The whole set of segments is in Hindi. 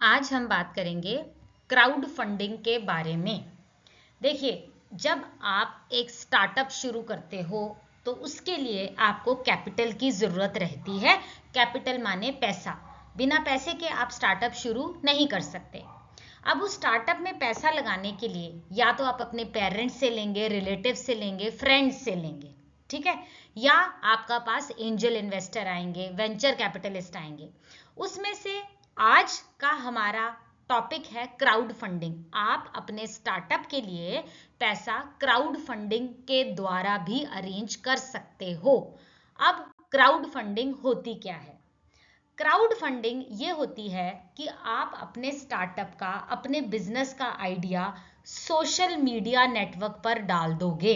आज हम बात करेंगे क्राउड फंडिंग के बारे में। देखिए, जब आप एक स्टार्टअप शुरू करते हो तो उसके लिए आपको कैपिटल की ज़रूरत रहती है। कैपिटल माने पैसा। बिना पैसे के आप स्टार्टअप शुरू नहीं कर सकते। अब उस स्टार्टअप में पैसा लगाने के लिए या तो आप अपने पेरेंट्स से लेंगे, रिलेटिव से लेंगे, फ्रेंड्स से लेंगे, ठीक है, या आपका पास एंजल इन्वेस्टर आएंगे, वेंचर कैपिटलिस्ट आएंगे। उसमें से आज का हमारा टॉपिक है क्राउड फंडिंग। आप अपने स्टार्टअप के लिए पैसा क्राउड फंडिंग के द्वारा भी अरेंज कर सकते हो। अब क्राउड फंडिंग होती क्या है? क्राउड फंडिंग ये होती है कि आप अपने स्टार्टअप का, अपने बिजनेस का आइडिया सोशल मीडिया नेटवर्क पर डाल दोगे।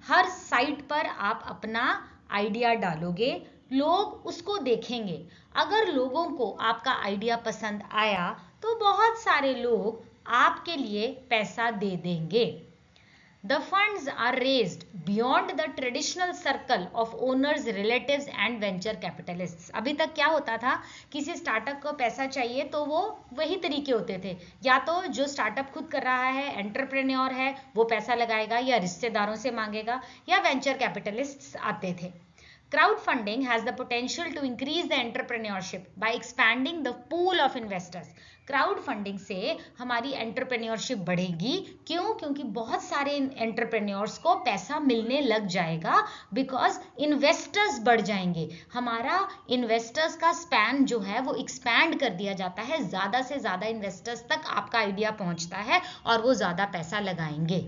हर साइट पर आप अपना आइडिया डालोगे, लोग उसको देखेंगे। अगर लोगों को आपका आइडिया पसंद आया तो बहुत सारे लोग आपके लिए पैसा दे देंगे। The funds are raised beyond the traditional circle of owners, relatives and venture capitalists। अभी तक क्या होता था, किसी स्टार्टअप को पैसा चाहिए तो वो वही तरीके होते थे, या तो जो स्टार्टअप खुद कर रहा है, एंटरप्रेन्योर है, वो पैसा लगाएगा या रिश्तेदारों से मांगेगा, या वेंचर कैपिटलिस्ट्स आते थे। Crowdfunding has the potential to increase the entrepreneurship by expanding the pool of investors। Crowd funding से हमारी एंटरप्रेन्योरशिप बढ़ेगी। क्यों? क्योंकि बहुत सारे एंटरप्रेन्योर्स को पैसा मिलने लग जाएगा, बिकॉज इन्वेस्टर्स बढ़ जाएंगे। हमारा इन्वेस्टर्स का स्पैन जो है वो एक्सपैंड कर दिया जाता है, ज़्यादा से ज़्यादा इन्वेस्टर्स तक आपका आइडिया पहुंचता है और वो ज़्यादा पैसा लगाएंगे।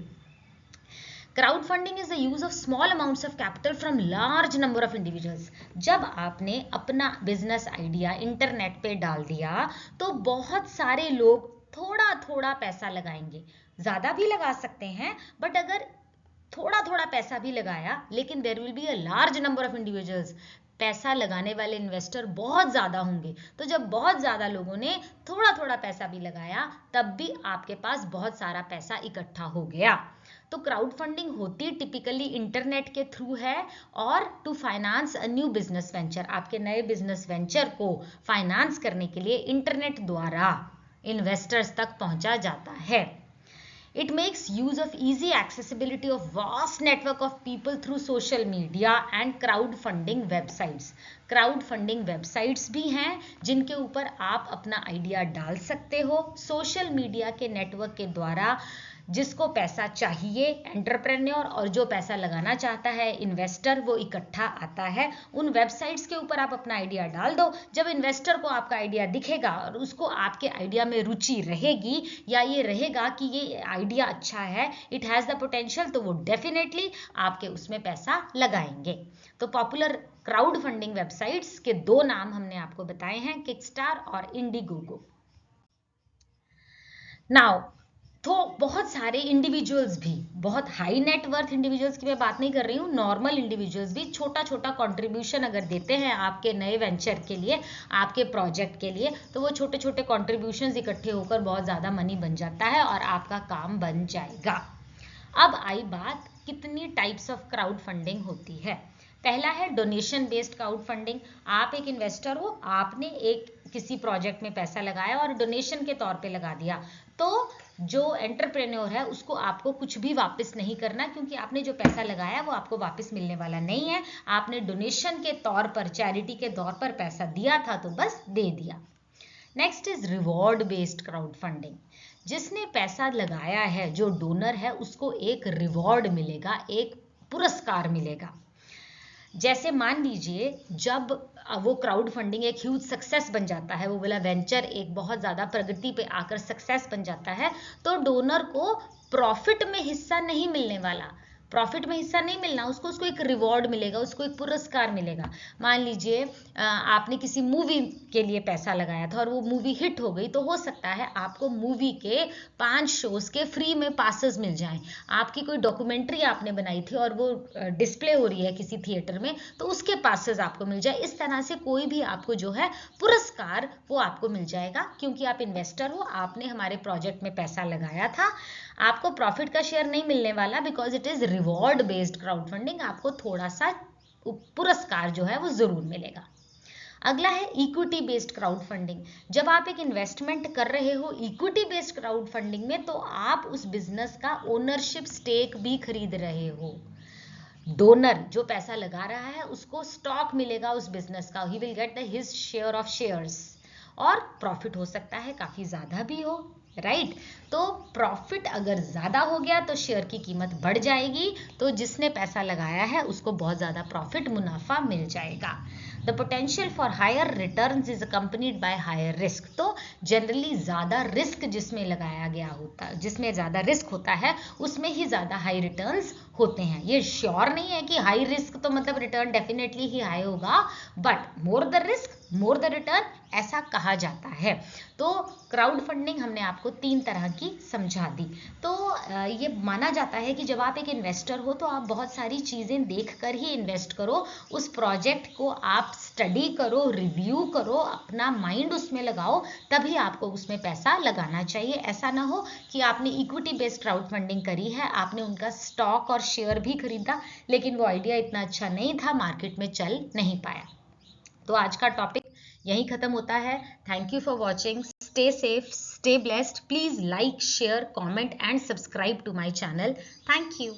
Crowdfunding is the use of small amounts of capital from large number of individuals। जब आपने अपना बिजनेस आइडिया इंटरनेट पे डाल दिया तो बहुत सारे लोग थोड़ा थोड़ा पैसा लगाएंगे। ज़्यादा भी लगा सकते हैं, बट अगर थोड़ा थोड़ा पैसा भी लगाया, लेकिन there will be a large number of individuals. पैसा लगाने वाले इन्वेस्टर बहुत ज़्यादा होंगे। तो जब बहुत ज़्यादा लोगों ने थोड़ा थोड़ा पैसा भी लगाया, तब भी आपके पास बहुत सारा पैसा इकट्ठा हो गया। तो क्राउड फंडिंग होती टिपिकली इंटरनेट के थ्रू है, और to finance a new business venture. आपके नए बिजनेस वेंचर को फाइनेंस करने के लिए इंटरनेट द्वारा इन्वेस्टर्स तक पहुंचा जाता है। It makes use of easy accessibility of vast network of people through social media and crowdfunding websites। crowdfunding websites भी हैं जिनके ऊपर आप अपना आइडिया डाल सकते हो सोशल मीडिया के नेटवर्क के द्वारा। जिसको पैसा चाहिए एंटरप्रेन्योर, और जो पैसा लगाना चाहता है इन्वेस्टर, वो इकट्ठा आता है। उन वेबसाइट्स के ऊपर आप अपना आइडिया डाल दो। जब इन्वेस्टर को आपका आइडिया दिखेगा और उसको आपके आइडिया में रुचि रहेगी, या ये रहेगा कि ये आइडिया अच्छा है, इट हैज़ द पोटेंशियल, तो वो डेफिनेटली आपके उसमें पैसा लगाएंगे। तो पॉपुलर क्राउड फंडिंग वेबसाइट्स के दो नाम हमने आपको बताए हैं, किकस्टार और इंडिगोगो। नाउ तो बहुत सारे इंडिविजुअल्स भी, बहुत हाई नेटवर्थ इंडिविजुअल्स की मैं बात नहीं कर रही हूँ, नॉर्मल इंडिविजुअल्स भी छोटा छोटा कंट्रीब्यूशन अगर देते हैं आपके नए वेंचर के लिए, आपके प्रोजेक्ट के लिए, तो वो छोटे छोटे कॉन्ट्रीब्यूशन इकट्ठे होकर बहुत ज़्यादा मनी बन जाता है और आपका काम बन जाएगा। अब आई बात, कितनी टाइप्स ऑफ क्राउड फंडिंग होती है। पहला है डोनेशन बेस्ड क्राउड फंडिंग। आप एक इन्वेस्टर हो, आपने एक किसी प्रोजेक्ट में पैसा लगाया और डोनेशन के तौर पे लगा दिया, तो जो एंटरप्रेन्योर है उसको आपको कुछ भी वापस नहीं करना, क्योंकि आपने जो पैसा लगाया वो आपको वापस मिलने वाला नहीं है। आपने डोनेशन के तौर पर, चैरिटी के तौर पर पैसा दिया था तो बस दे दिया। Next is reward based crowd funding. जिसने पैसा लगाया है, जो डोनर है, उसको एक रिवॉर्ड मिलेगा, एक पुरस्कार मिलेगा। जैसे मान लीजिए जब वो क्राउड फंडिंग एक ह्यूज सक्सेस बन जाता है, वो वाला वेंचर एक बहुत ज़्यादा प्रगति पे आकर सक्सेस बन जाता है, तो डोनर को प्रॉफिट में हिस्सा नहीं मिलने वाला, प्रॉफिट में हिस्सा नहीं मिलना उसको, उसको एक रिवॉर्ड मिलेगा, उसको एक पुरस्कार मिलेगा। मान लीजिए आपने किसी मूवी के लिए पैसा लगाया था और वो मूवी हिट हो गई, तो हो सकता है आपको मूवी के 5 शोज के फ्री में पासेस मिल जाएं। आपकी कोई डॉक्यूमेंट्री आपने बनाई थी और वो डिस्प्ले हो रही है किसी थिएटर में, तो उसके पासेस आपको मिल जाए। इस तरह से कोई भी आपको जो है पुरस्कार वो आपको मिल जाएगा, क्योंकि आप इन्वेस्टर हो, आपने हमारे प्रोजेक्ट में पैसा लगाया था। आपको प्रॉफिट का शेयर नहीं मिलने वाला, because it is reward based crowd funding. आपको थोड़ा सा पुरस्कार जो है वो जरूर मिलेगा। अगला है इक्विटी बेस्ड क्राउड फंडिंग। जब आप एक इन्वेस्टमेंट कर रहे हो इक्विटी बेस्ड क्राउड फंडिंग में, तो आप उस बिजनेस का ओनरशिप स्टेक भी खरीद रहे हो। डोनर जो पैसा लगा रहा है उसको स्टॉक मिलेगा उस बिजनेस का, he will get the his share of shares, और प्रॉफिट हो सकता है काफी ज्यादा भी हो, राइट। तो प्रॉफिट अगर ज्यादा हो गया तो शेयर की कीमत बढ़ जाएगी, तो जिसने पैसा लगाया है उसको बहुत ज्यादा प्रॉफिट मुनाफा मिल जाएगा। The potential for higher returns is accompanied by higher risk. तो जनरली ज्यादा रिस्क जिसमें लगाया गया होता है, जिसमें ज्यादा रिस्क होता है उसमें ही ज्यादा हाई रिटर्न्स होते हैं। ये श्योर नहीं है कि हाई रिस्क तो मतलब रिटर्न डेफिनेटली ही हाई होगा, but more the risk more the return, ऐसा कहा जाता है। तो क्राउड फंडिंग हमने आपको 3 तरह की समझा दी। तो ये माना जाता है कि जब आप एक इन्वेस्टर हो तो आप बहुत सारी चीजें देख कर ही इन्वेस्ट करो, उस प्रोजेक्ट को आप स्टडी करो, रिव्यू करो, अपना माइंड उसमें लगाओ, तभी आपको उसमें पैसा लगाना चाहिए। ऐसा ना हो कि आपने इक्विटी बेस्ड क्राउड फंडिंग करी है, आपने उनका स्टॉक और शेयर भी खरीदा, लेकिन वो आइडिया इतना अच्छा नहीं था, मार्केट में चल नहीं पाया। तो आज का टॉपिक यहीं खत्म होता है। Thank you for watching. Stay safe, stay blessed. Please like, share, comment and subscribe to my channel. Thank you.